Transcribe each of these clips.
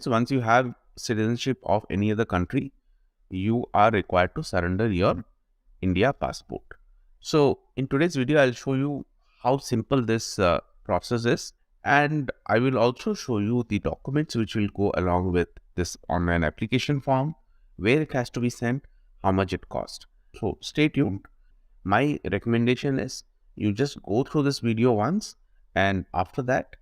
So once you have citizenship of any other country, you are required to surrender your India passport. So in today's video, I'll show you how simple this process is, and I will also show you the documents which will go along with this online application form, where it has to be sent, how much it costs. So stay tuned. My recommendation is you just go through this video once, and after that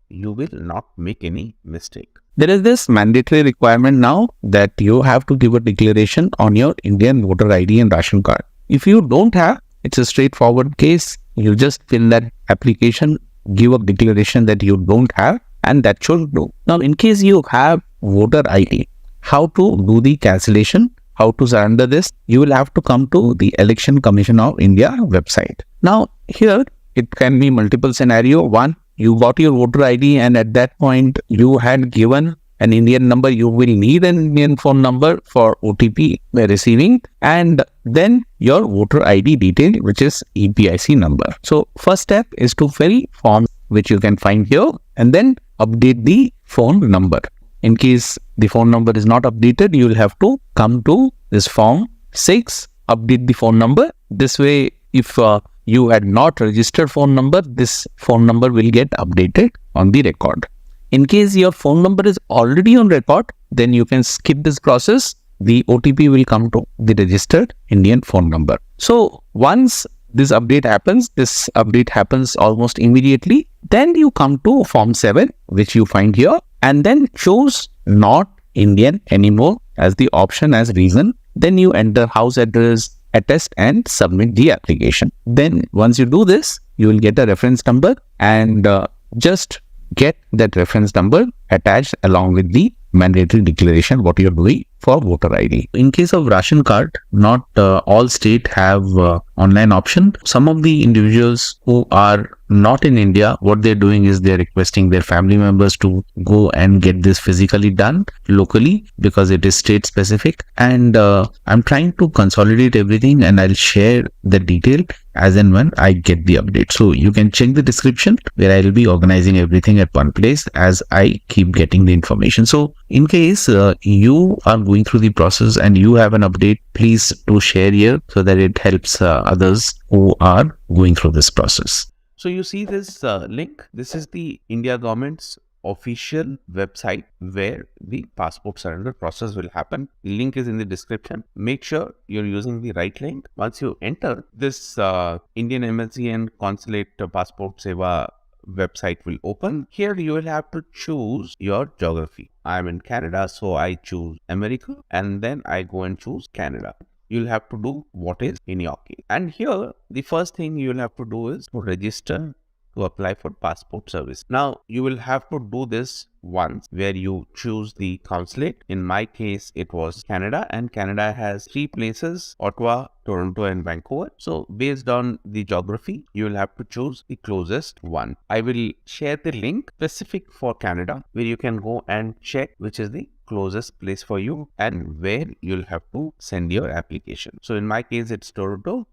you will not make any mistake. There is this mandatory requirement now that you have to give a declaration on your Indian voter ID and ration card. If you don't have, it's a straightforward case. You just fill that application, give a declaration that you don't have, and that should do. Now, in case you have voter ID, how to do the cancellation, how to surrender this, you will have to come to the Election Commission of India website. Now, here it can be multiple scenario. One, you got your voter ID and at that point you had given an Indian number. You will need an Indian phone number for OTP receiving, and then your voter ID detail, which is EPIC number. So first step is to fill form, which you can find here, and then update the phone number. In case the phone number is not updated, you will have to come to this form 6, update the phone number. This way, if you had not registered phone number, this phone number will get updated on the record. In case your phone number is already on record, then you can skip this process. The OTP will come to the registered Indian phone number. So once this update happens almost immediately. Then you come to form 7, which you find here, and then choose not Indian anymore as the option as reason. Then you enter house address, attest, and submit the application. Then once you do this, you will get a reference number, and just get that reference number attached along with the mandatory declaration what you are doing for voter ID. In case of ration card, not all state have online option. Some of the individuals who are not in India, what they're doing is they're requesting their family members to go and get this physically done locally because it is state specific. And I'm trying to consolidate everything, and I'll share the detail as and when I get the update. So you can check the description where I'll be organizing everything at one place as I keep getting the information. So in case you are going through the process and you have an update, please do share here so that it helps others who are going through this process. So you see this link. This is the India government's official website where the passport surrender process will happen. The link is in the description. Make sure you're using the right link. Once you enter this Indian Embassy and Consulate Passport Seva website will open. Here you will have to choose your geography. I'm in Canada, so I choose America, and then I go and choose Canada. You'll have to do what is in your case. And here, the first thing you'll have to do is to register to apply for passport service. Now, you will have to do this once where you choose the consulate. In my case, it was Canada, and Canada has 3 places: Ottawa, Toronto, and Vancouver. So based on the geography, you will have to choose the closest one. I will share the link specific for Canada where you can go and check which is the closest place for you and where you'll have to send your application. So in my case, it's Toronto,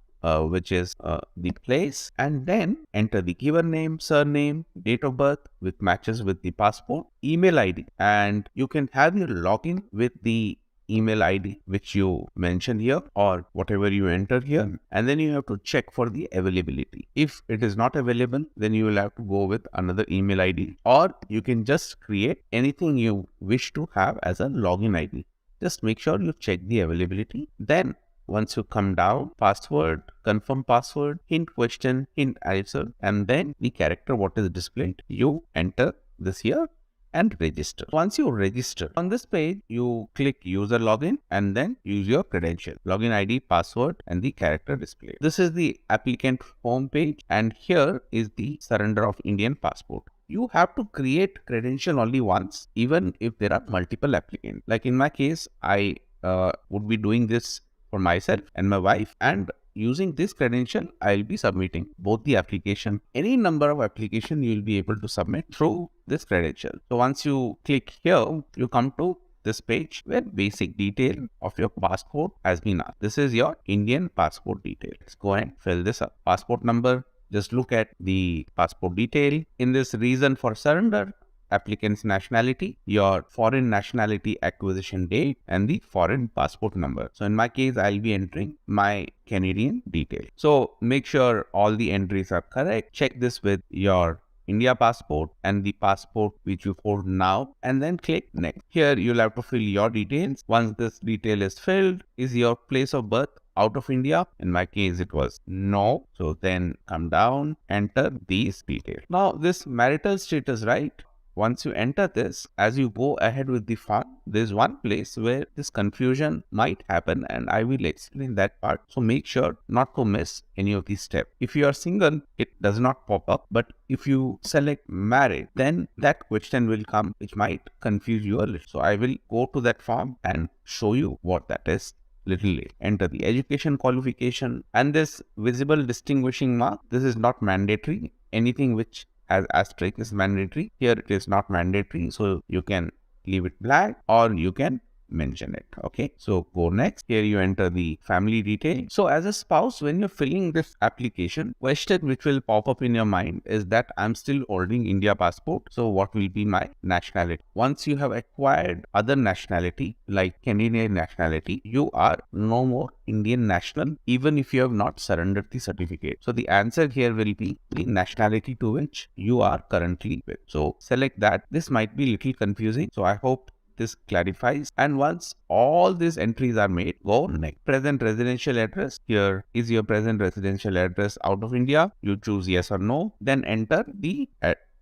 which is the place, and then enter the given name, surname, date of birth with matches with the passport, email ID, and you can have your login with the email ID which you mention here or whatever you enter here, and then you have to check for the availability. If it is not available, then you will have to go with another email ID, or you can just create anything you wish to have as a login ID. Just make sure you check the availability. Then once you come down, password, confirm password, hint question, hint answer, and then the character what is displayed, you enter this here and register. Once you register, on this page, you click user login and then use your credential, login ID, password, and the character display. This is the applicant home page, and here is the surrender of Indian passport. You have to create credential only once, even if there are multiple applicants. Like in my case, I would be doing this for myself and my wife, and using this credential, I'll be submitting both the application. Any number of application you'll be able to submit through this credential. So once you click here, you come to this page where basic detail of your passport has been asked. This is your Indian passport detail. Let's go and fill this up. Passport number, just look at the passport detail. In this reason for surrender, applicant's nationality, your foreign nationality acquisition date, and the foreign passport number. So in my case, I'll be entering my Canadian detail. So make sure all the entries are correct. Check this with your India passport and the passport which you hold now, and then click next. Here you'll have to fill your details. Once this detail is filled, is your place of birth out of India? In my case, it was no. So then come down, enter these details. Now this marital status, right? Once you enter this, as you go ahead with the form, there's one place where this confusion might happen, and I will explain that part. So make sure not to miss any of these steps. If you are single, it does not pop up, but if you select married, then that question will come, which might confuse you a little. So I will go to that form and show you what that is. Little late. Enter the education qualification and this visible distinguishing mark. This is not mandatory. Anything which has asterisk is mandatory. Here it is not mandatory, so you can leave it blank or you can mention it. Okay, so go next. Here you enter the family detail. So as a spouse, when you're filling this application, question which will pop up in your mind is that I'm still holding India passport, so what will be my nationality? Once you have acquired other nationality like Canadian nationality, you are no more Indian national, even if you have not surrendered the certificate. So the answer here will be the nationality to which you are currently with. So select that. This might be little confusing, so I hope this clarifies. And once all these entries are made, go next. Present residential address. Here is your present residential address out of India. You choose yes or no, then enter the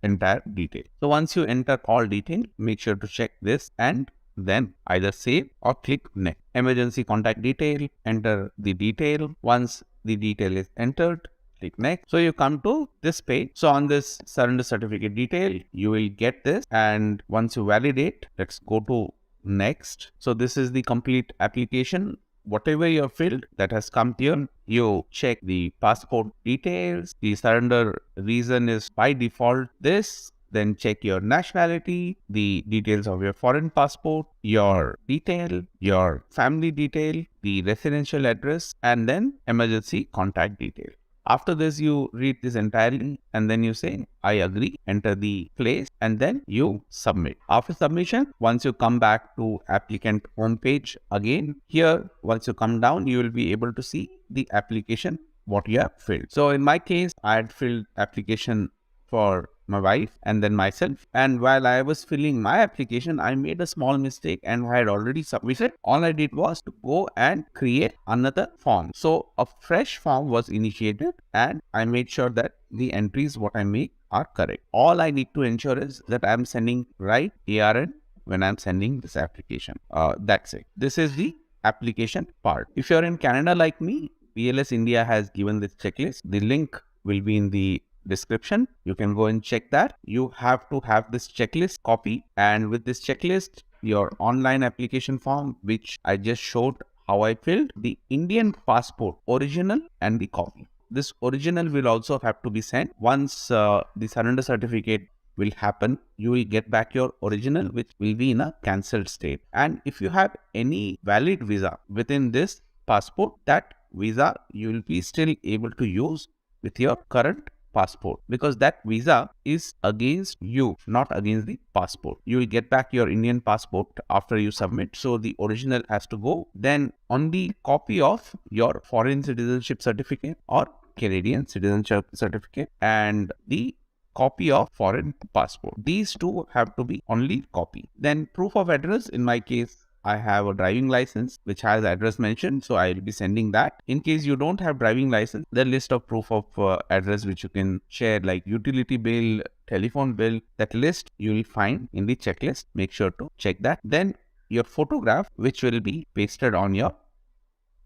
entire detail. So once you enter all detail, make sure to check this and then either save or click next. Emergency contact detail, enter the detail. Once the detail is entered, click next. So you come to this page. So on this surrender certificate detail, you will get this, and once you validate, let's go to next. So this is the complete application. Whatever you have filled that has come here, you check the passport details. The surrender reason is by default this. Then check your nationality, the details of your foreign passport, your detail, your family detail, the residential address, and then emergency contact detail. After this, you read this entirely and then you say, I agree, enter the place, and then you submit. After submission, once you come back to applicant homepage again, here, once you come down, you will be able to see the application, what you have filled. So in my case, I had filled application for my wife and then myself, and while I was filling my application, I made a small mistake and I had already submitted. All I did was to go and create another form. So a fresh form was initiated and I made sure that the entries what I make are correct. All I need to ensure is that I'm sending right ARN when I'm sending this application. That's it. This is the application part. If you're in Canada like me, BLS India has given this checklist. The link will be in the description. You can go and check that. You have to have this checklist copy, and with this checklist, your online application form, which I just showed how I filled, the Indian passport original and the copy. This original will also have to be sent. Once the surrender certificate will happen, you will get back your original, which will be in a cancelled state. And if you have any valid visa within this passport, that visa you will be still able to use with your current passport, because that visa is against you, not against the passport. You will get back your Indian passport after you submit, so the original has to go. Then on the copy of your foreign citizenship certificate or Canadian citizenship certificate and the copy of foreign passport, these two have to be only copy. Then proof of address. In my case, I have a driving license which has address mentioned, so I will be sending that. In case you don't have driving license, the list of proof of address which you can share, like utility bill, telephone bill, that list you will find in the checklist. Make sure to check that. Then your photograph, which will be pasted on your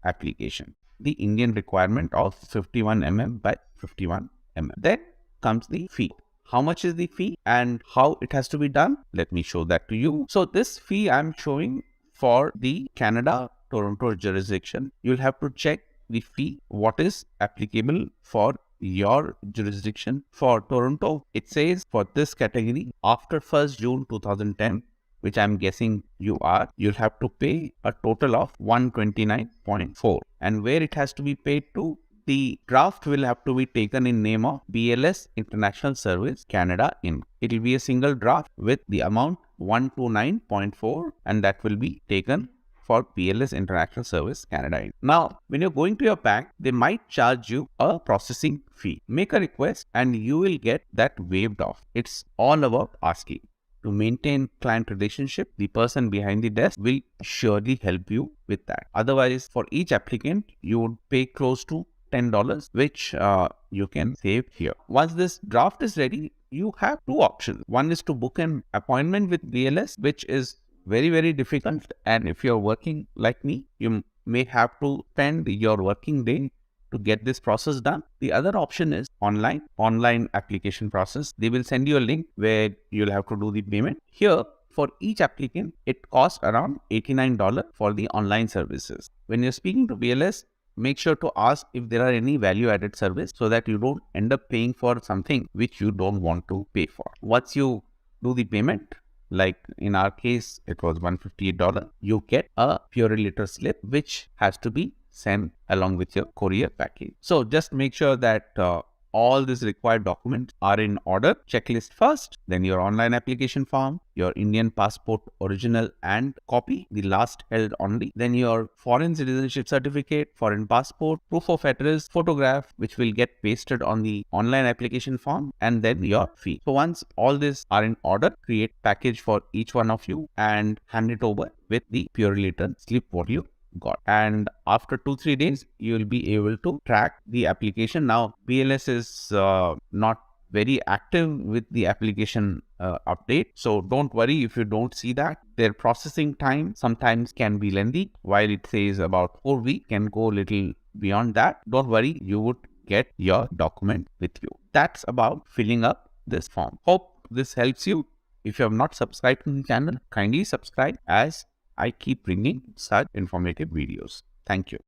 application. The Indian requirement of 51 mm by 51 mm. Then comes the fee. How much is the fee and how it has to be done? Let me show that to you. So this fee I'm showing for the Canada Toronto jurisdiction. You'll have to check the fee, what is applicable for your jurisdiction. For Toronto, it says for this category, after 1st June 2010, which I'm guessing you are, you'll have to pay a total of 129.4. And where it has to be paid to, The draft will have to be taken in name of BLS International Service Canada Inc. It will be a single draft with the amount 129.4, and that will be taken for BLS International Service Canada Inc. Now, when you're going to your bank, they might charge you a processing fee. Make a request and you will get that waived off. It's all about asking. To maintain client relationship, the person behind the desk will surely help you with that. Otherwise, for each applicant, you would pay close to $10, which you can save here. Once this draft is ready, you have two options. One is to book an appointment with BLS, which is very, very difficult. And if you're working like me, you may have to spend your working day to get this process done. The other option is online application process. They will send you a link where you'll have to do the payment. Here, for each applicant, it costs around $89 for the online services. When you're speaking to BLS, make sure to ask if there are any value-added service so that you don't end up paying for something which you don't want to pay for. Once you do the payment, like in our case, it was $158, you get a Purelator slip which has to be sent along with your courier package. So just make sure that all these required documents are in order. Checklist first, then your online application form, your Indian passport original and copy, the last held only, then your foreign citizenship certificate, foreign passport, proof of address, photograph, which will get pasted on the online application form, and then your fee. So once all these are in order, create package for each one of you and hand it over with the Purelator slip what you got. And after 2-3 days, you will be able to track the application. Now, BLS is not very active with the application update. So don't worry if you don't see that. Their processing time sometimes can be lengthy. While it says about 4 weeks, can go a little beyond that. Don't worry, you would get your document with you. That's about filling up this form. Hope this helps you. If you have not subscribed to the channel, kindly subscribe as I keep bringing such informative videos. Thank you.